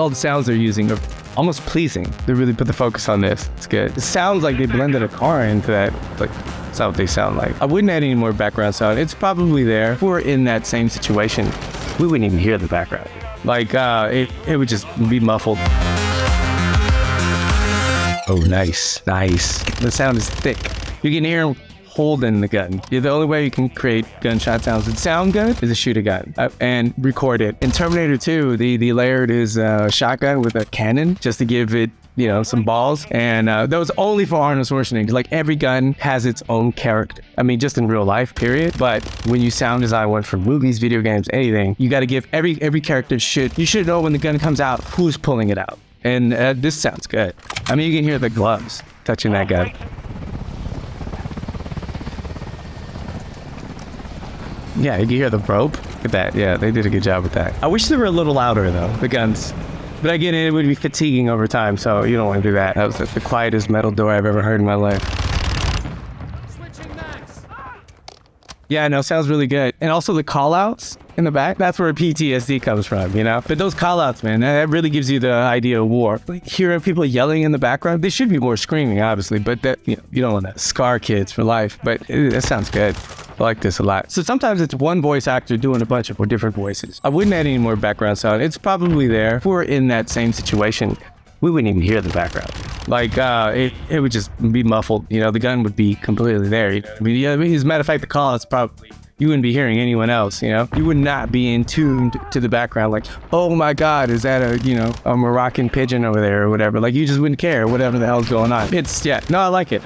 all the sounds they're using are almost pleasing. They really put the focus on this. It's good. It sounds like they blended a car into that. Like, that's not what they sound like. I wouldn't add any more background sound. It's probably there. If we're in that same situation, we wouldn't even hear the background. Like, it would just be muffled. Oh, nice. The sound is thick. You can hear him holding the gun. The only way you can create gunshot sounds that sound good is to shoot a gun and record it. In Terminator 2, they layered his shotgun with a cannon just to give it, you know, some balls. And that was only for Arnold Schwarzenegger. Like, every gun has its own character. I mean, just in real life, period. But when you sound design one for movies, video games, anything, you got to give every character you should know when the gun comes out, who's pulling it out. And this sounds good. I mean, you can hear the gloves touching that gun. Yeah, you can hear the rope. Look at that. Yeah, they did a good job with that. I wish they were a little louder, though, the guns. But again, it would be fatiguing over time, so you don't want to do that. That was the quietest metal door I've ever heard in my life. Switching max. Yeah, no, sounds really good. And also the call-outs in the back, that's where PTSD comes from, you know? But those call-outs, man, that really gives you the idea of war. Like, hearing people yelling in the background, they should be more screaming, obviously, but that, you know, you don't want to scar kids for life, but that sounds good. I like this a lot. So sometimes it's one voice actor doing a bunch of different voices. I wouldn't add any more background sound. It's probably there. If we're in that same situation, we wouldn't even hear the background. Like, it would just be muffled. You know, the gun would be completely there. You know what I mean? Yeah, as a matter of fact, the call-outs probably, you wouldn't be hearing anyone else, you know? You would not be in tuned to the background like, oh my God, is that a Moroccan pigeon over there or whatever? Like, you just wouldn't care whatever the hell's going on. I like it.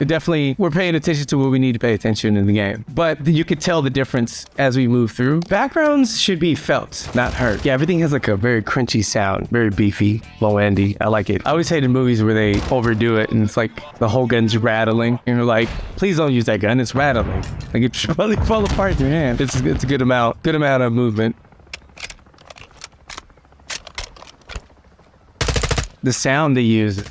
It definitely, we're paying attention to what we need to pay attention in the game. But you could tell the difference as we move through. Backgrounds should be felt, not heard. Yeah, everything has like a very crunchy sound, very beefy, low-endy. I like it. I always hated movies where they overdo it and it's like the whole gun's rattling. And you're like, please don't use that gun, it's rattling. Like, it should probably fall apart in your hand. It's a good amount of movement. The sound they use,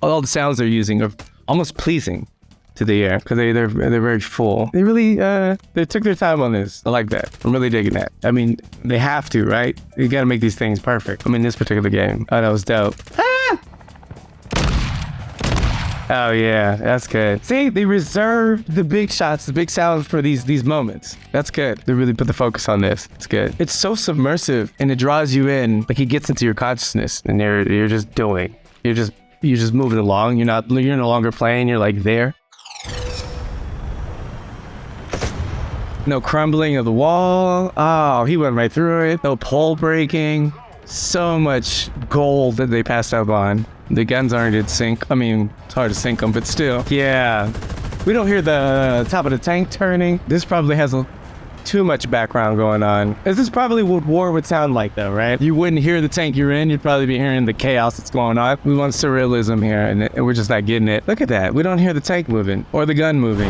all the sounds they're using are almost pleasing to the ear because they're very full. They really they took their time on this. I like that. I'm really digging that. I mean, they have to, right? You got to make these things perfect. I mean, this particular game. Oh, that was dope. Oh yeah, that's good. See, they reserved the big shots, the big sounds for these moments. That's good. They really put the focus on this. It's good. It's so submersive and it draws you in, like it gets into your consciousness and you're just doing. You're just moving along. You're no longer playing, you're like there. No crumbling of the wall. Oh, he went right through it. No pole breaking. So much gold that they passed up on. The guns aren't in sync. I mean, it's hard to sync them, but still. Yeah. We don't hear the top of the tank turning. This probably has too much background going on. This is probably what war would sound like, though, right? You wouldn't hear the tank you're in. You'd probably be hearing the chaos that's going on. We want surrealism here, and we're just not getting it. Look at that. We don't hear the tank moving or the gun moving.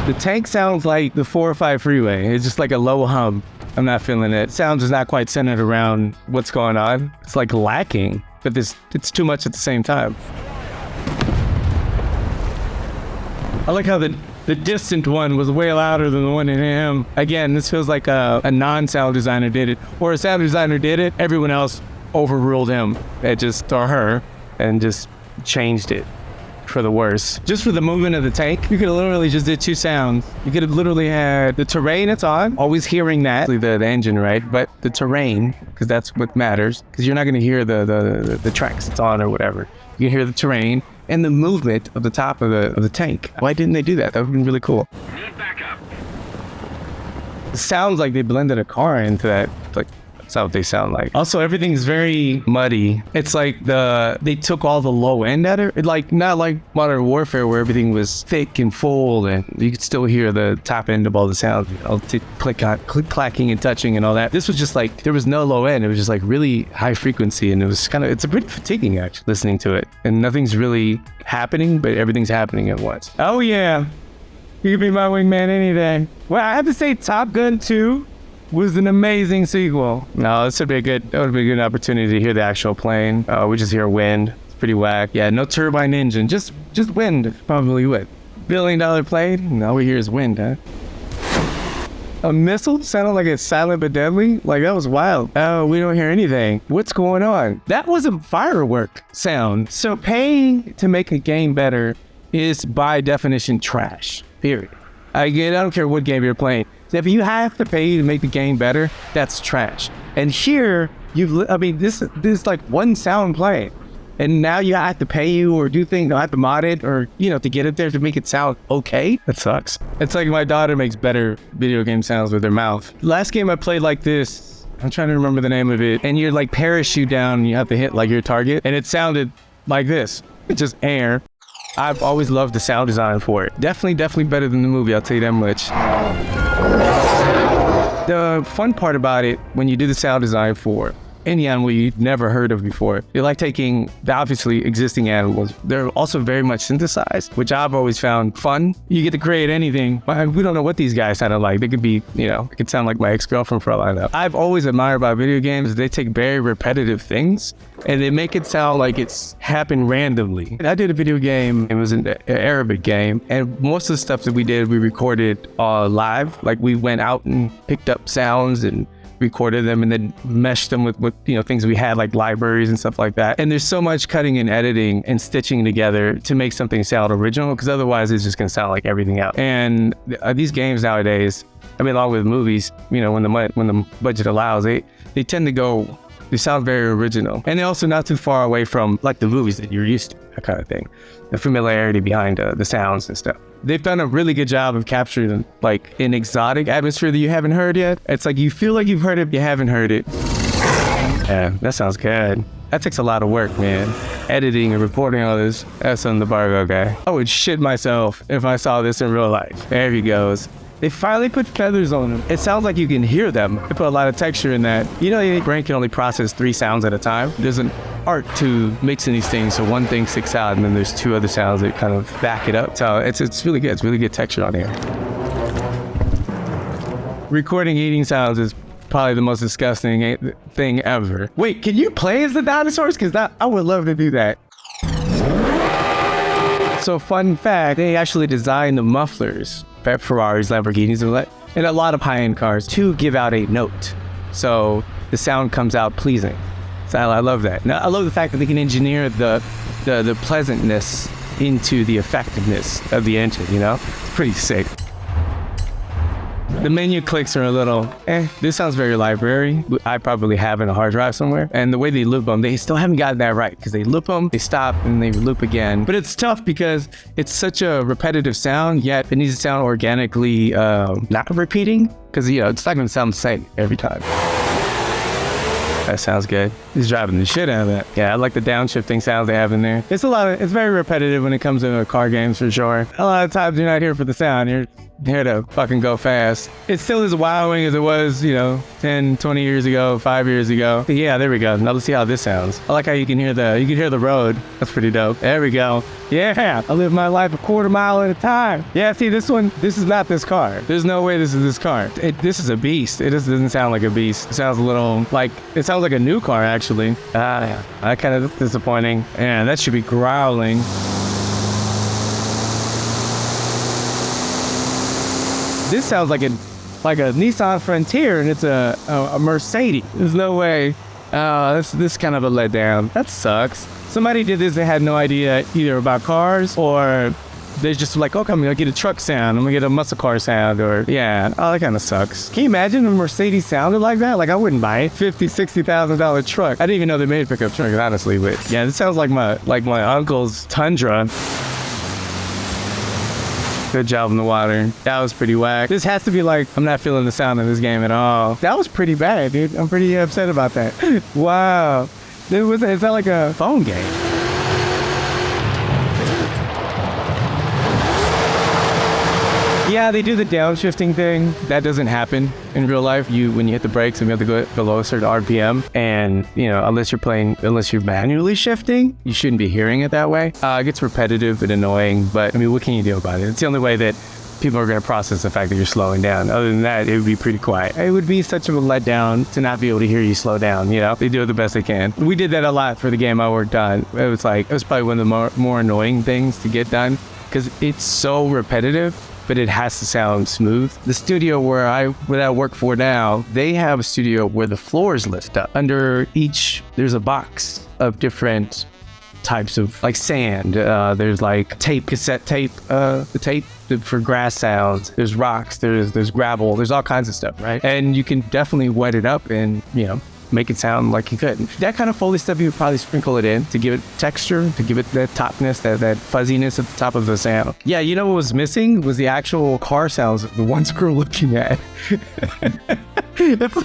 The tank sounds like the 405 freeway. It's just like a low hum. I'm not feeling it. Sound is not quite centered around what's going on. It's like lacking, but it's too much at the same time. I like how the distant one was way louder than the one in him. Again, this feels like a non-sound designer did it, or a sound designer did it. Everyone else overruled him, or her, and just changed it for the worse. Just for the movement of the tank, you could have literally just did two sounds. You could have literally had the terrain it's on, always hearing that, the engine, right? But the terrain, because that's what matters, because you're not going to hear the tracks it's on or whatever. You can hear the terrain and the movement of the top of the tank. Why didn't they do that? That would have been really cool. Need backup. It sounds like they blended a car into that. Like, that's how they sound like. Also, everything's very muddy. It's like they took all the low end at it. Not like Modern Warfare where everything was thick and full and you could still hear the top end of all the sounds. Click clacking and touching and all that. This was just like, there was no low end. It was just like really high frequency and it's a pretty fatiguing actually listening to it. And nothing's really happening, but everything's happening at once. Oh yeah. You can be my wingman any day. Well, I have to say Top Gun 2 was an amazing sequel. No, that would be a good opportunity to hear the actual plane. We just hear wind. It's pretty whack. Yeah, no turbine engine, just wind. Probably what? $1 billion plane? And all we hear is wind, huh? A missile sounded like it's silent but deadly? Like, that was wild. Oh, we don't hear anything. What's going on? That was a firework sound. So paying to make a game better is by definition trash, period. I don't care what game you're playing. If you have to pay to make the game better, that's trash. And here, this is like one sound playing. And now you have to pay you or do things, I have to mod it or, to get it there to make it sound okay. That sucks. It's like my daughter makes better video game sounds with her mouth. Last game I played like this, I'm trying to remember the name of it. And you're like parachute down and you have to hit like your target. And it sounded like this. It's just air. I've always loved the sound design for it. Definitely better than the movie, I'll tell you that much. The fun part about it, when you do the sound design for any animal you've never heard of before, you're like taking the obviously existing animals. They're also very much synthesized, which I've always found fun. You get to create anything. We don't know what these guys sounded like. They could be, it could sound like my ex-girlfriend for all I know. I've always admired about video games, they take very repetitive things and they make it sound like it's happened randomly. I did a video game, it was an Arabic game, and most of the stuff that we did, we recorded live. Like we went out and picked up sounds and recorded them and then meshed them with things we had like libraries and stuff like that. And there's so much cutting and editing and stitching together to make something sound original, because otherwise it's just gonna sound like everything else. And these games nowadays, along with movies, when the budget allows, they tend to they sound very original. And they're also not too far away from like the movies that you're used to, that kind of thing. The familiarity behind the sounds and stuff. They've done a really good job of capturing like an exotic atmosphere that you haven't heard yet. It's like you feel like you've heard it, but you haven't heard it. Yeah, that sounds good. That takes a lot of work, man. Editing and recording all this, that's on the Bargo guy. I would shit myself if I saw this in real life. There he goes. They finally put feathers on them. It sounds like you can hear them. They put a lot of texture in that. Your brain can only process 3 sounds at a time. There's an art to mixing these things, so one thing sticks out and then there's 2 other sounds that kind of back it up. So it's really good. It's really good texture on here. Recording eating sounds is probably the most disgusting thing ever. Wait, can you play as the dinosaurs? Because I would love to do that. So fun fact, they actually designed the mufflers, Ferraris, Lamborghinis, and a lot of high-end cars to give out a note. So the sound comes out pleasing. So I love that. Now, I love the fact that they can engineer the pleasantness into the effectiveness of the engine, It's pretty sick. The menu clicks are a little, this sounds very library. I probably have in a hard drive somewhere. And the way they loop them, they still haven't gotten that right, because they loop them, they stop, and they loop again. But it's tough because it's such a repetitive sound, yet it needs to sound organically not repeating, because it's not going to sound the same every time. That sounds good. He's driving the shit out of that. Yeah, I like the downshifting sounds they have in there. It's very repetitive when it comes to car games for sure. A lot of times you're not here for the sound, you're here to fucking go fast. It still is wowing as it was, 10, 20 years ago, 5 years ago. But yeah, there we go. Now let's see how this sounds. I like how you can hear the road. That's pretty dope. There we go. Yeah, I live my life a quarter mile at a time. Yeah, see this is not this car. There's no way this is this car. This is a beast. It just doesn't sound like a beast. It sounds a little like, it sounds like a new car actually. That kind of disappointing. And that should be growling. This sounds like a Nissan Frontier, and it's a Mercedes. There's no way. This is kind of a letdown. That sucks. Somebody did this and had no idea either about cars, or they're just like, okay, I'm gonna get a truck sound, I'm gonna get a muscle car sound, or that kind of sucks. Can you imagine a Mercedes sounded like that? Like, I wouldn't buy it. $50,000-$60,000 truck. I didn't even know they made a pickup truck, honestly. But yeah, this sounds like my uncle's Tundra. Good job in the water. That was pretty whack. This has to be like, I'm not feeling the sound of this game at all. That was pretty bad, dude. I'm pretty upset about that. Wow. Is that like a phone game? Yeah, they do the downshifting thing. That doesn't happen in real life. When you hit the brakes and you have to go below a certain RPM, and unless you're manually shifting, you shouldn't be hearing it that way. It gets repetitive and annoying, but what can you do about it? It's the only way that people are going to process the fact that you're slowing down. Other than that, it would be pretty quiet. It would be such a letdown to not be able to hear you slow down. They do it the best they can. We did that a lot for the game I worked on. It was probably one of the more annoying things to get done, because it's so repetitive. but it has to sound smooth. The studio where I work for now, they have a studio where the floors lift up. Under each, there's a box of different types of like sand. There's like tape, cassette tape, the tape for grass sounds. There's rocks, there's gravel, there's all kinds of stuff, right? And you can definitely wet it up and, you know, make it sound like you could. That kind of Foley stuff, you would probably sprinkle it in to give it texture, to give it that topness, that fuzziness at the top of the sound. Yeah, you know what was missing was the actual car sounds of the ones we were looking at. That's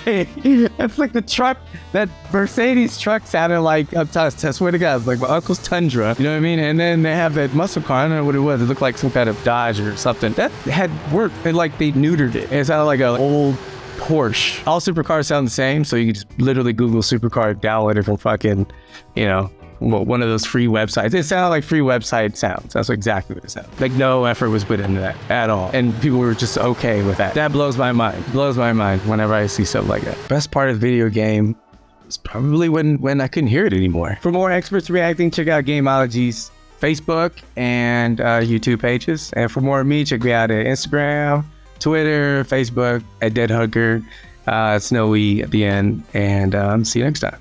like the truck, that Mercedes truck sounded like, I swear to God, like my uncle's Tundra, you know what I mean? And then they have that muscle car, I don't know what it was, it looked like some kind of Dodge or something. That had worked, and like they neutered it. It sounded like an old Porsche. All supercars sound the same, so you can just literally Google supercar, download it from fucking, you know, one of those free websites. It sounded like free website sounds. That's exactly what it sounded like. No effort was put into that at all, and people were just okay with that. That blows my mind. Blows my mind whenever I see stuff like that. Best part of the video game was probably when I couldn't hear it anymore. For more experts reacting, check out Gamology's Facebook and YouTube pages, and for more of me, check me out at Instagram, Twitter, Facebook, at DeadHookr, Snowy at the end, and see you next time.